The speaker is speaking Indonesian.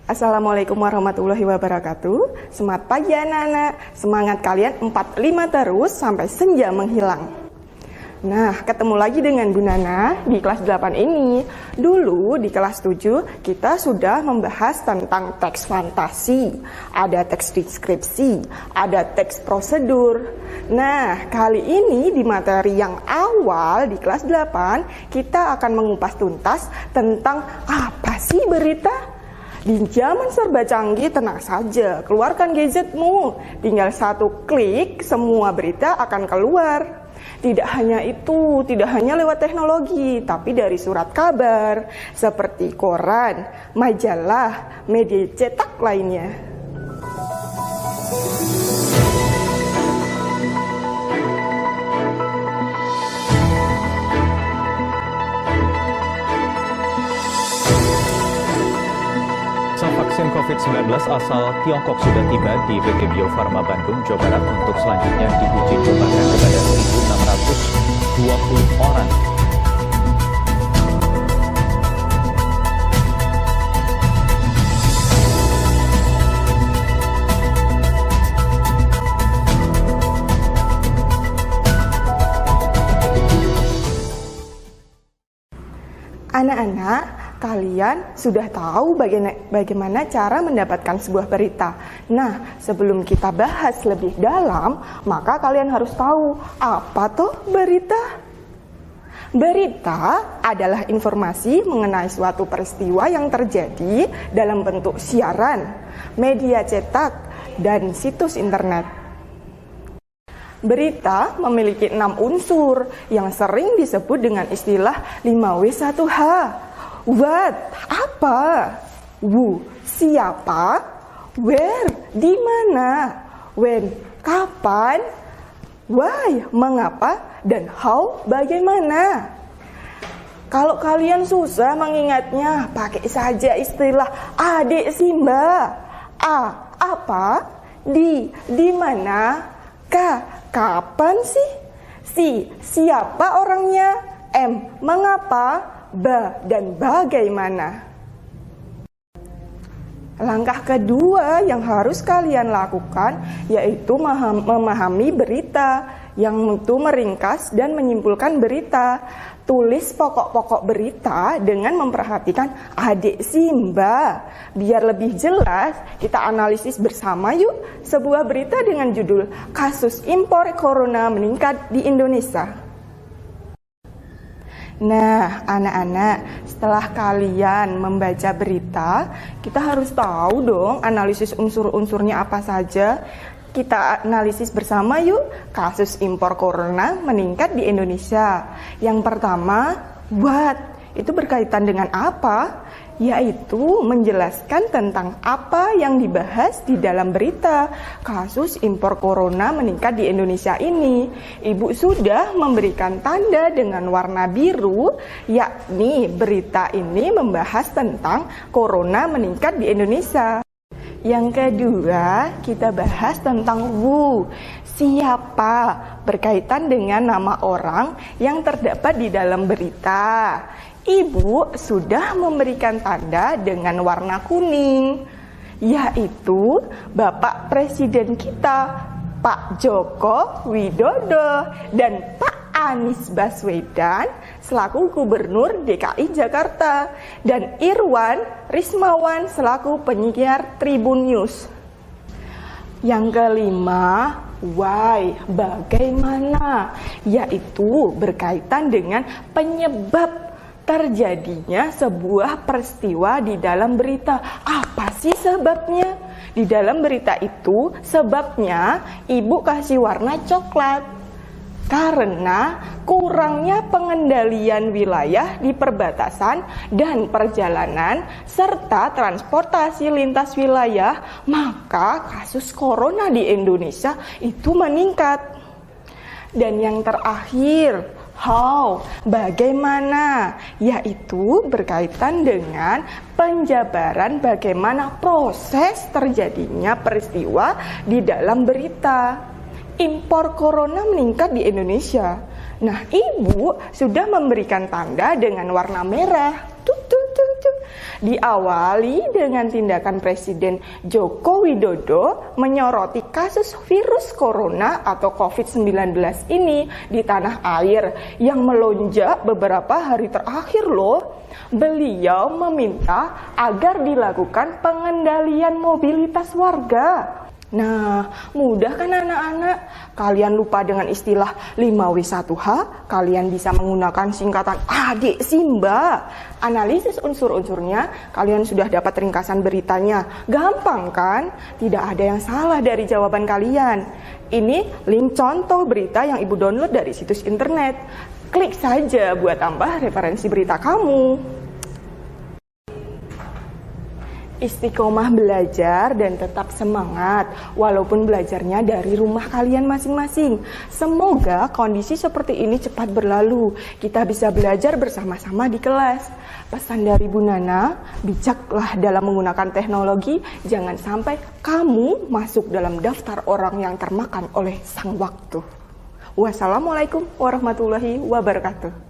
Assalamualaikum warahmatullahi wabarakatuh. Semangat pagi anak-anak. Semangat kalian 45 terus sampai senja menghilang. Nah, ketemu lagi dengan Bu Nana di kelas 8 ini. Dulu di kelas 7 kita sudah membahas tentang teks fantasi, ada teks deskripsi, ada teks prosedur. Nah, kali ini di materi yang awal di kelas 8 kita akan mengupas tuntas tentang apa sih berita. Di zaman serba canggih, tenang saja, keluarkan gadgetmu. Tinggal satu klik, semua berita akan keluar. Tidak hanya itu, tidak hanya lewat teknologi, tapi dari surat kabar, seperti koran, majalah, media cetak lainnya. Vaksin COVID-19 asal Tiongkok sudah tiba di PT Bio Farma Bandung, Jawa Barat untuk selanjutnya diuji cobakan kepada 1.620 orang. Anak-anak, kalian sudah tahu bagaimana cara mendapatkan sebuah berita. Nah, sebelum kita bahas lebih dalam, maka kalian harus tahu apa tuh berita. Berita adalah informasi mengenai suatu peristiwa yang terjadi dalam bentuk siaran, media cetak, dan situs internet. Berita memiliki 6 unsur yang sering disebut dengan istilah 5W1H. What, apa? Who, siapa? Where, di mana? When, kapan? Why, mengapa? Dan how, bagaimana? Kalau kalian susah mengingatnya, pakai saja istilah adik Simba. A, apa? Di mana? K, kapan sih? Si, siapa orangnya? M, mengapa? Ba, dan bagaimana? Langkah kedua yang harus kalian lakukan yaitu memahami berita, yang itu meringkas dan menyimpulkan berita. Tulis pokok-pokok berita dengan memperhatikan adik Simba. Biar lebih jelas, kita analisis bersama yuk sebuah berita dengan judul "Kasus Impor Corona Meningkat di Indonesia". Nah, anak-anak, setelah kalian membaca berita, kita harus tahu dong analisis unsur-unsurnya apa saja. Kita analisis bersama yuk, kasus impor corona meningkat di Indonesia. Yang pertama, what? Itu berkaitan dengan apa? Yaitu menjelaskan tentang apa yang dibahas di dalam berita kasus impor corona meningkat di Indonesia ini. Ibu sudah memberikan tanda dengan warna biru, yakni berita ini membahas tentang corona meningkat di Indonesia. Yang kedua, kita bahas tentang who, siapa, berkaitan dengan nama orang yang terdapat di dalam berita. Ibu sudah memberikan tanda dengan warna kuning, yaitu Bapak Presiden kita, Pak Joko Widodo, dan Pak Anies Baswedan selaku Gubernur DKI Jakarta, dan Irwan Rismawan selaku penyiar Tribun News. Yang kelima, why, bagaimana, yaitu berkaitan dengan penyebab terjadinya sebuah peristiwa di dalam berita. Apa sih sebabnya? Di dalam berita itu sebabnya ibu kasih warna coklat karena kurangnya pengendalian wilayah di perbatasan dan perjalanan serta transportasi lintas wilayah, maka kasus corona di Indonesia itu meningkat. Dan yang terakhir, how, bagaimana, yaitu berkaitan dengan penjabaran bagaimana proses terjadinya peristiwa di dalam berita. Impor corona meningkat di Indonesia. Nah, ibu sudah memberikan tanda dengan warna merah. Diawali dengan tindakan Presiden Joko Widodo menyoroti kasus virus corona atau COVID-19 ini di tanah air yang melonjak beberapa hari terakhir loh. Beliau meminta agar dilakukan pengendalian mobilitas warga. Nah, mudah kan anak-anak? Kalian lupa dengan istilah 5W1H, kalian bisa menggunakan singkatan adik Simba. Analisis unsur-unsurnya, kalian sudah dapat ringkasan beritanya. Gampang kan? Tidak ada yang salah dari jawaban kalian. Ini link contoh berita yang Ibu download dari situs internet. Klik saja buat tambah referensi berita kamu. Istiqomah belajar dan tetap semangat walaupun belajarnya dari rumah kalian masing-masing. Semoga kondisi seperti ini cepat berlalu. Kita bisa belajar bersama-sama di kelas. Pesan dari Bu Nana, bijaklah dalam menggunakan teknologi. Jangan sampai kamu masuk dalam daftar orang yang termakan oleh sang waktu. Wassalamualaikum warahmatullahi wabarakatuh.